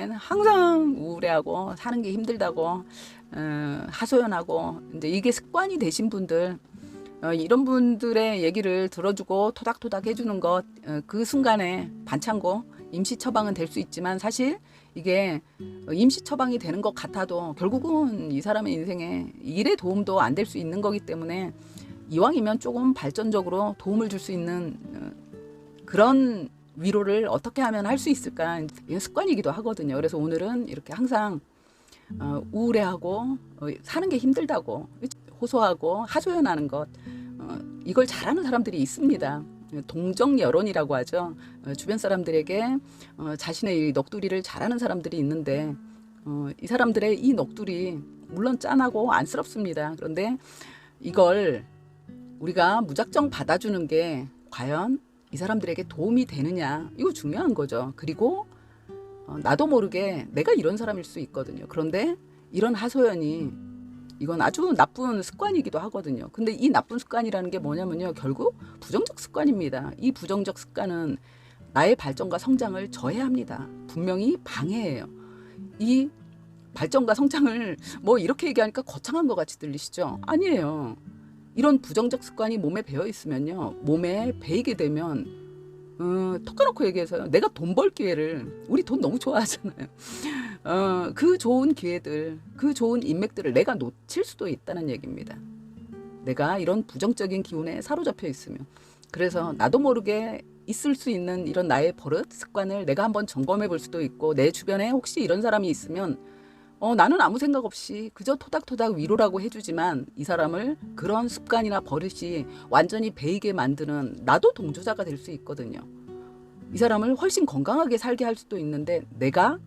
항상 우울해하고 사는 게 힘들다고 하소연하고 이제 이게 습관이 되신 분들 이런 분들의 얘기를 들어주고 토닥토닥 해주는 것 그 순간에 반창고 임시 처방은 될 수 있지만 사실 이게 임시 처방이 되는 것 같아도 결국은 이 사람의 인생에 일에 도움도 안 될 수 있는 거기 때문에 이왕이면 조금 발전적으로 도움을 줄 수 있는 그런 위로를 어떻게 하면 할 수 있을까? 이게 습관이기도 하거든요. 그래서 오늘은 이렇게 항상 우울해하고 사는 게 힘들다고 호소하고 하소연하는 것 이걸 잘하는 사람들이 있습니다. 동정 여론이라고 하죠. 주변 사람들에게 자신의 이 넋두리를 잘하는 사람들이 있는데 이 사람들의 이 넋두리 물론 짠하고 안쓰럽습니다. 그런데 이걸 우리가 무작정 받아주는 게 과연 이 사람들에게 도움이 되느냐 이거 중요한 거죠. 그리고 나도 모르게 내가 이런 사람일 수 있거든요. 그런데 이런 하소연이 이건 아주 나쁜 습관이기도 하거든요. 근데 이 나쁜 습관이라는 게 뭐냐면요. 결국 부정적 습관입니다. 이 부정적 습관은 나의 발전과 성장을 저해합니다. 분명히 방해해요. 이 발전과 성장을 뭐 이렇게 얘기하니까 거창한 것 같이 들리시죠? 아니에요. 이런 부정적 습관이 몸에 배어 있으면요. 몸에 배이게 되면 톡 까놓고 얘기해서요. 내가 돈 벌 기회를 우리 돈 너무 좋아하잖아요. 그 좋은 기회들, 그 좋은 인맥들을 내가 놓칠 수도 있다는 얘기입니다. 내가 이런 부정적인 기운에 사로잡혀 있으면. 그래서 나도 모르게 있을 수 있는 이런 나의 버릇, 습관을 내가 한번 점검해 볼 수도 있고 내 주변에 혹시 이런 사람이 있으면 나는 아무 생각 없이 그저 토닥토닥 위로라고 해주지만 이 사람을 그런 습관이나 버릇이 완전히 배이게 만드는 나도 동조자가 될 수 있거든요. 이 사람을 훨씬 건강하게 살게 할 수도 있는데 내가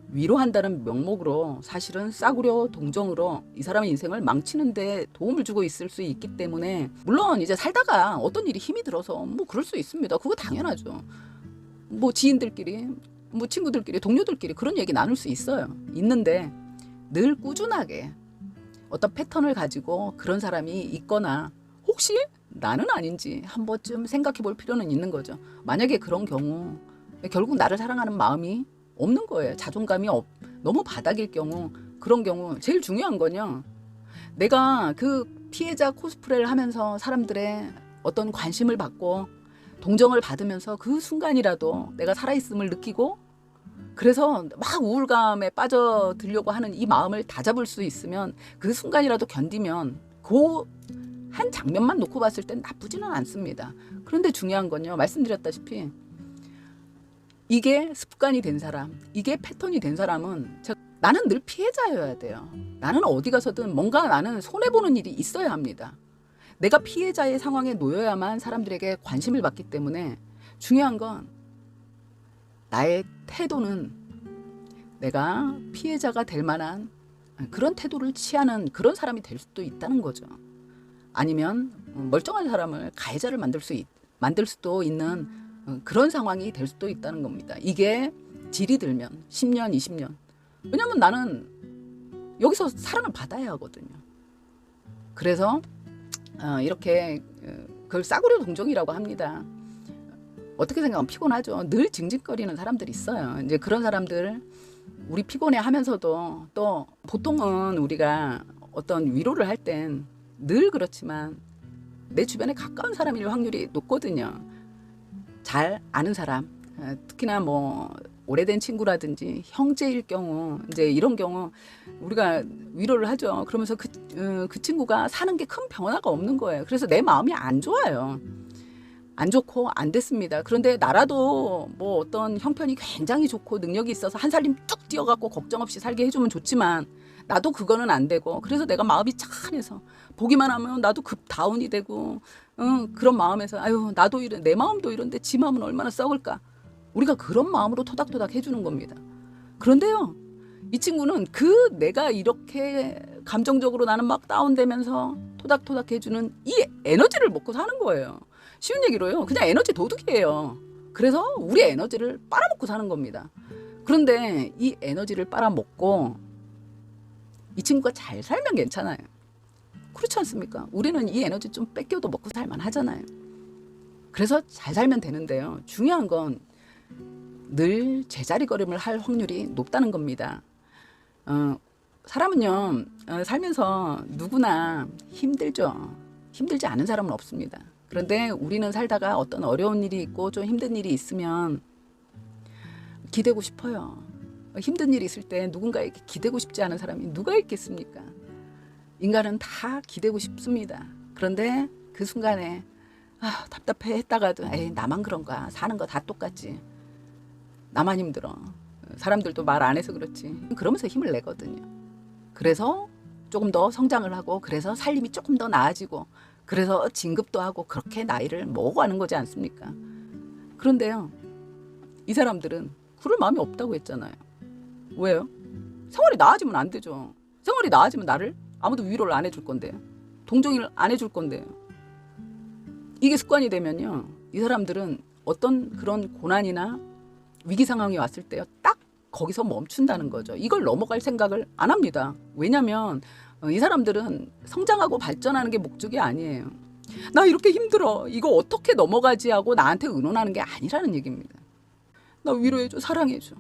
위로한다는 명목으로 사실은 싸구려 동정으로 이 사람의 인생을 망치는데 도움을 주고 있을 수 있기 때문에 물론 이제 살다가 어떤 일이 힘이 들어서 뭐 그럴 수 있습니다. 그거 당연하죠. 뭐 지인들끼리 뭐 친구들끼리 동료들끼리 그런 얘기 나눌 수 있어요. 있는데 늘 꾸준하게 어떤 패턴을 가지고 그런 사람이 있거나 혹시 나는 아닌지 한 번쯤 생각해 볼 필요는 있는 거죠. 만약에 그런 경우 결국 나를 사랑하는 마음이 없는 거예요. 자존감이 너무 바닥일 경우 그런 경우 제일 중요한 건요. 내가 그 피해자 코스프레를 하면서 사람들의 어떤 관심을 받고 동정을 받으면서 그 순간이라도 내가 살아있음을 느끼고 그래서 막 우울감에 빠져들려고 하는 이 마음을 다잡을 수 있으면 그 순간이라도 견디면 그 한 장면만 놓고 봤을 땐 나쁘지는 않습니다. 그런데 중요한 건요. 말씀드렸다시피 이게 습관이 된 사람, 이게 패턴이 된 사람은 나는 늘 피해자여야 돼요. 나는 어디 가서든 뭔가 나는 손해보는 일이 있어야 합니다. 내가 피해자의 상황에 놓여야만 사람들에게 관심을 받기 때문에 중요한 건 나의 태도는 내가 피해자가 될 만한 그런 태도를 취하는 그런 사람이 될 수도 있다는 거죠. 아니면 멀쩡한 사람을 가해자를 만들 수도 있는 그런 상황이 될 수도 있다는 겁니다. 이게 질이 들면 10년, 20년. 왜냐면 나는 여기서 사랑을 받아야 하거든요. 그래서 이렇게 그걸 싸구려 동정이라고 합니다. 어떻게 생각하면 피곤하죠. 늘 징징거리는 사람들이 있어요. 이제 그런 사람들 우리 피곤해 하면서도 또 보통은 우리가 어떤 위로를 할 땐 늘 그렇지만 내 주변에 가까운 사람일 확률이 높거든요. 잘 아는 사람, 특히나 뭐 오래된 친구라든지 형제일 경우 이제 이런 경우 우리가 위로를 하죠. 그러면서 그 친구가 사는 게 큰 변화가 없는 거예요. 그래서 내 마음이 안 좋아요. 안 좋고 안 됐습니다. 그런데 나라도 뭐 어떤 형편이 굉장히 좋고 능력이 있어서 한 살림 뚝 뛰어갖고 걱정 없이 살게 해주면 좋지만 나도 그거는 안 되고 그래서 내가 마음이 착해서 보기만 하면 나도 급 다운이 되고 그런 마음에서 아유 나도 내 마음도 이런데 지 마음은 얼마나 썩을까 우리가 그런 마음으로 토닥토닥 해주는 겁니다. 그런데요 이 친구는 내가 이렇게 감정적으로 나는 막 다운되면서 토닥토닥 해주는 이 에너지를 먹고 사는 거예요. 쉬운 얘기로요. 그냥 에너지 도둑이에요. 그래서 우리 에너지를 빨아먹고 사는 겁니다. 그런데 이 에너지를 빨아먹고 이 친구가 잘 살면 괜찮아요. 그렇지 않습니까? 우리는 이 에너지 좀 뺏겨도 먹고 살만 하잖아요. 그래서 잘 살면 되는데요. 중요한 건 늘 제자리걸음을 할 확률이 높다는 겁니다. 사람은요, 살면서 누구나 힘들죠. 힘들지 않은 사람은 없습니다. 그런데 우리는 살다가 어떤 어려운 일이 있고 좀 힘든 일이 있으면 기대고 싶어요. 힘든 일이 있을 때 누군가에게 기대고 싶지 않은 사람이 누가 있겠습니까? 인간은 다 기대고 싶습니다. 그런데 그 순간에 답답해 했다가도 에이 나만 그런가, 사는 거 다 똑같지, 나만 힘들어, 사람들도 말 안 해서 그렇지, 그러면서 힘을 내거든요. 그래서 조금 더 성장을 하고, 그래서 살림이 조금 더 나아지고, 그래서 진급도 하고, 그렇게 나이를 먹어가는 거지 않습니까? 그런데요, 이 사람들은 그럴 마음이 없다고 했잖아요. 왜요? 생활이 나아지면 안 되죠. 생활이 나아지면 나를 아무도 위로를 안 해줄 건데요, 동정을 안 해줄 건데요. 이게 습관이 되면요, 이 사람들은 어떤 그런 고난이나 위기 상황이 왔을 때요, 딱 거기서 멈춘다는 거죠. 이걸 넘어갈 생각을 안 합니다. 왜냐면 이 사람들은 성장하고 발전하는 게 목적이 아니에요. 나 이렇게 힘들어, 이거 어떻게 넘어가지 하고 나한테 의논하는 게 아니라는 얘기입니다. 나 위로해줘, 사랑해줘.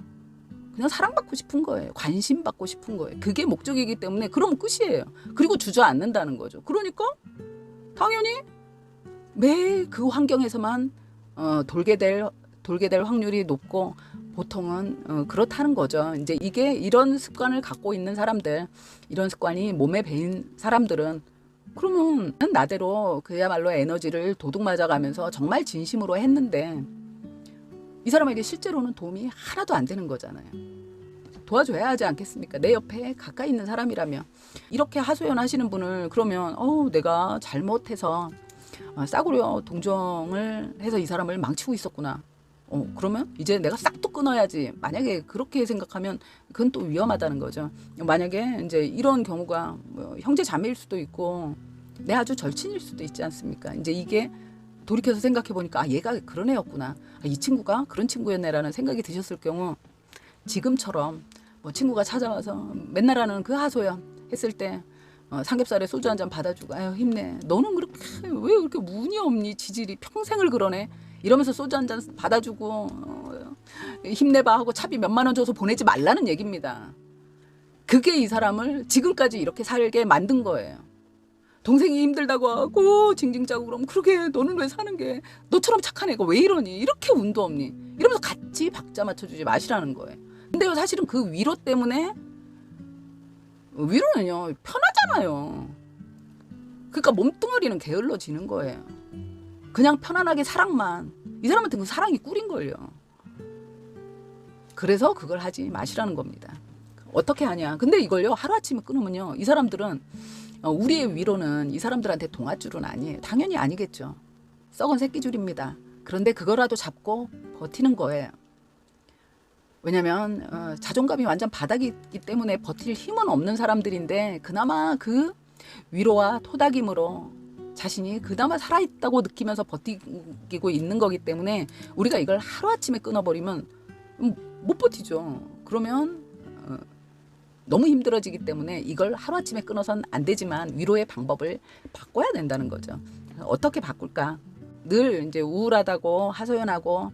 그냥 사랑받고 싶은 거예요. 관심 받고 싶은 거예요. 그게 목적이기 때문에 그러면 끝이에요. 그리고 주저앉는다는 거죠. 그러니까 당연히 매일 그 환경에서만 돌게 될 확률이 높고, 보통은 그렇다는 거죠. 이제 이게 이런 습관을 갖고 있는 사람들, 이런 습관이 몸에 배인 사람들은 그러면 나대로 그야말로 에너지를 도둑 맞아가면서 정말 진심으로 했는데 이 사람에게 실제로는 도움이 하나도 안 되는 거잖아요. 도와줘야 하지 않겠습니까? 내 옆에 가까이 있는 사람이라면. 이렇게 하소연하시는 분을 그러면 내가 잘못해서 싸구려 동정을 해서 이 사람을 망치고 있었구나. 그러면 이제 내가 싹도 끊어야지. 만약에 그렇게 생각하면 그건 또 위험하다는 거죠. 만약에 이제 이런 경우가 형제 자매일 수도 있고 내 아주 절친일 수도 있지 않습니까? 이제 이게 돌이켜서 생각해 보니까 얘가 그런 애였구나, 이 친구가 그런 친구였네라는 생각이 드셨을 경우, 지금처럼 친구가 찾아와서 맨날 하는 그 하소연 했을 때 삼겹살에 소주 한 잔 받아주고, 아유 힘내, 너는 그렇게 왜 그렇게 운이 없니, 지질이 평생을 그러네, 이러면서 소주 한 잔 받아주고 힘내봐 하고 차비 몇만 원 줘서 보내지 말라는 얘기입니다. 그게 이 사람을 지금까지 이렇게 살게 만든 거예요. 동생이 힘들다고 하고 징징 짜고 그러면, 그러게 너는 왜 사는 게, 너처럼 착한 애가 왜 이러니, 이렇게 운도 없니, 이러면서 같이 박자 맞춰주지 마시라는 거예요. 근데요, 사실은 그 위로 때문에, 위로는요 편하잖아요. 그러니까 몸뚱아리는 게을러지는 거예요. 그냥 편안하게 사랑만, 이 사람한테 그 사랑이 꿀인걸요. 그래서 그걸 하지 마시라는 겁니다. 어떻게 하냐, 근데 이걸요 하루아침에 끊으면요, 이 사람들은 우리의 위로는 이 사람들한테 동아줄은 아니에요. 당연히 아니겠죠. 썩은 새끼줄입니다. 그런데 그거라도 잡고 버티는 거예요. 왜냐면 자존감이 완전 바닥이기 때문에 버틸 힘은 없는 사람들인데, 그나마 그 위로와 토닥임으로 자신이 그나마 살아있다고 느끼면서 버티고 있는 거기 때문에, 우리가 이걸 하루아침에 끊어버리면 못 버티죠. 그러면 너무 힘들어지기 때문에 이걸 하루아침에 끊어서는 안 되지만 위로의 방법을 바꿔야 된다는 거죠. 어떻게 바꿀까? 늘 이제 우울하다고 하소연하고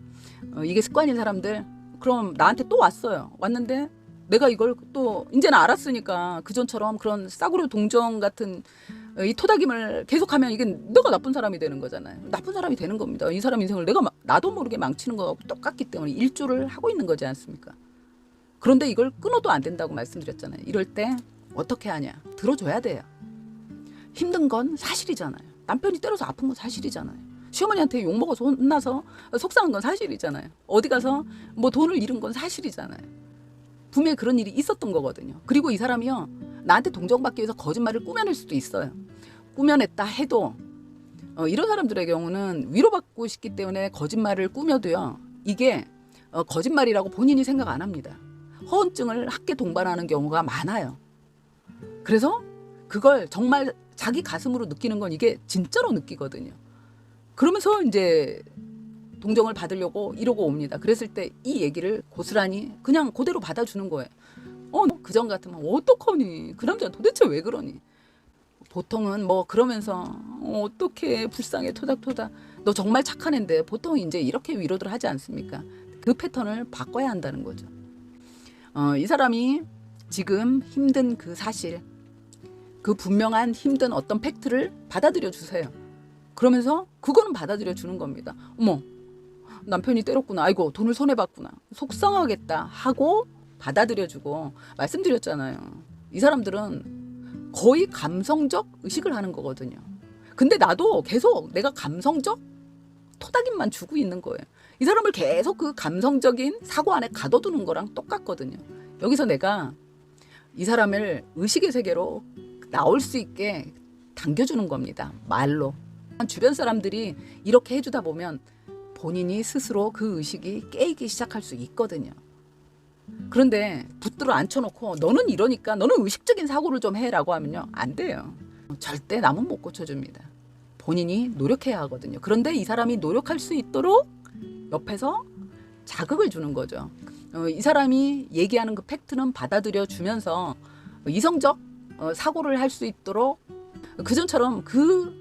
이게 습관인 사람들, 그럼 나한테 또 왔는데 내가 이걸 또 이제는 알았으니까 그전처럼 그런 싸구려 동정 같은 이 토닥임을 계속하면 이게 내가 나쁜 사람이 되는 거잖아요. 나쁜 사람이 되는 겁니다. 이 사람 인생을 내가 나도 모르게 망치는 거하고 똑같기 때문에 일조를 하고 있는 거지 않습니까? 그런데 이걸 끊어도 안 된다고 말씀드렸잖아요. 이럴 때 어떻게 하냐? 들어줘야 돼요. 힘든 건 사실이잖아요. 남편이 때려서 아픈 건 사실이잖아요. 시어머니한테 욕먹어서 혼나서 속상한 건 사실이잖아요. 어디 가서 돈을 잃은 건 사실이잖아요. 분명히 그런 일이 있었던 거거든요. 그리고 이 사람이요, 나한테 동정받기 위해서 거짓말을 꾸며낼 수도 있어요. 꾸며냈다 해도 이런 사람들의 경우는 위로받고 싶기 때문에 거짓말을 꾸며도요, 이게 거짓말이라고 본인이 생각 안 합니다. 허언증을 함께 동반하는 경우가 많아요. 그래서 그걸 정말 자기 가슴으로 느끼는 건 이게 진짜로 느끼거든요. 그러면서 이제 동정을 받으려고 이러고 옵니다. 그랬을 때 이 얘기를 고스란히 그냥 그대로 받아주는 거예요. 그전 같으면 어떡하니, 그 남자는 도대체 왜 그러니. 보통은 그러면서 어떻게 불쌍해 토닥토닥, 너 정말 착한 앤데, 보통 이제 이렇게 위로들 하지 않습니까? 그 패턴을 바꿔야 한다는 거죠. 이 사람이 지금 힘든 그 사실, 그 분명한 힘든 어떤 팩트를 받아들여 주세요. 그러면서 그거는 받아들여 주는 겁니다. 어머, 남편이 때렸구나. 아이고, 돈을 손해봤구나. 속상하겠다 하고 받아들여주고. 말씀드렸잖아요. 이 사람들은 거의 감성적 의식을 하는 거거든요. 근데 나도 계속 내가 감성적 토닥임만 주고 있는 거예요. 이 사람을 계속 그 감성적인 사고 안에 가둬두는 거랑 똑같거든요. 여기서 내가 이 사람을 의식의 세계로 나올 수 있게 당겨주는 겁니다. 말로. 주변 사람들이 이렇게 해주다 보면 본인이 스스로 그 의식이 깨이기 시작할 수 있거든요. 그런데 붙들어 앉혀놓고 너는 이러니까 너는 의식적인 사고를 좀 해라고 하면요, 안 돼요. 절대 남은 못 고쳐줍니다. 본인이 노력해야 하거든요. 그런데 이 사람이 노력할 수 있도록 옆에서 자극을 주는 거죠. 이 사람이 얘기하는 그 팩트는 받아들여 주면서 이성적 사고를 할 수 있도록 그전처럼 그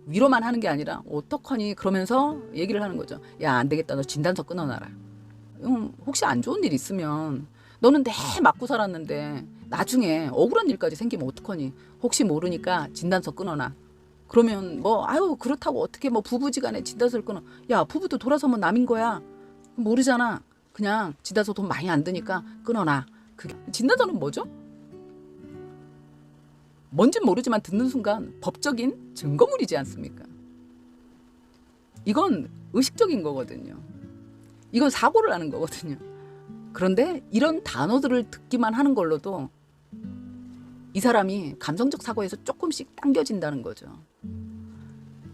위로만 하는 게 아니라 어떡하니 그러면서 얘기를 하는 거죠. 야, 안 되겠다. 너 진단서 끊어놔라. 혹시 안 좋은 일 있으면 너는 내 맞고 살았는데 나중에 억울한 일까지 생기면 어떡하니. 혹시 모르니까 진단서 끊어놔. 그러면 뭐 아유 그렇다고 어떻게 뭐 부부지간에 진단서를 끊어. 야, 부부도 돌아서면 남인 거야. 모르잖아. 그냥 진단서 돈 많이 안 드니까 끊어놔. 그게 진단서는 뭐죠? 뭔진 모르지만 듣는 순간 법적인 증거물이지 않습니까? 이건 의식적인 거거든요. 이건 사고를 하는 거거든요. 그런데 이런 단어들을 듣기만 하는 걸로도 이 사람이 감성적 사고에서 조금씩 당겨진다는 거죠.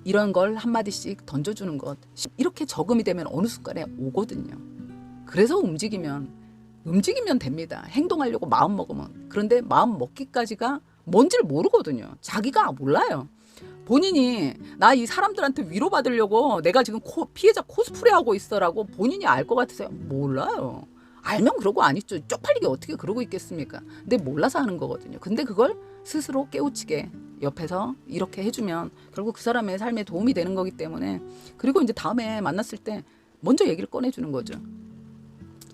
이런 걸 한마디씩 던져주는 것, 이렇게 적응이 되면 어느 순간에 오거든요. 그래서 움직이면 됩니다. 행동하려고 마음 먹으면. 그런데 마음 먹기까지가 뭔지를 모르거든요. 자기가 몰라요. 본인이 나 이 사람들한테 위로받으려고 내가 지금 피해자 코스프레 하고 있어라고 본인이 알 것 같으세요? 몰라요. 알면 그러고 안 있죠. 쪽팔리게 어떻게 그러고 있겠습니까? 근데 몰라서 하는 거거든요. 근데 그걸 스스로 깨우치게 옆에서 이렇게 해주면 결국 그 사람의 삶에 도움이 되는 거기 때문에. 그리고 이제 다음에 만났을 때 먼저 얘기를 꺼내주는 거죠.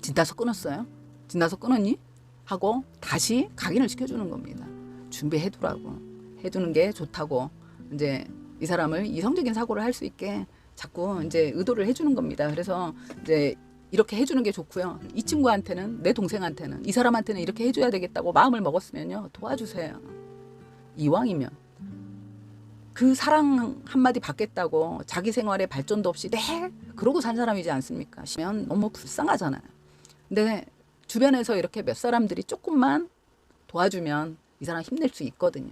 진단서 끊었어요? 진단서 끊었니? 하고 다시 각인을 시켜주는 겁니다. 준비해두라고. 해두는 게 좋다고. 이제 이 사람을 이성적인 사고를 할 수 있게 자꾸 이제 의도를 해주는 겁니다. 그래서 이제 이렇게 해주는 게 좋고요. 이 친구한테는, 내 동생한테는, 이 사람한테는 이렇게 해줘야 되겠다고 마음을 먹었으면요, 도와주세요. 이왕이면. 그 사랑 한마디 받겠다고 자기 생활에 발전도 없이 네 그러고 산 사람이지 않습니까? 시면 너무 불쌍하잖아요. 근데 주변에서 이렇게 몇 사람들이 조금만 도와주면 이 사람 힘낼 수 있거든요.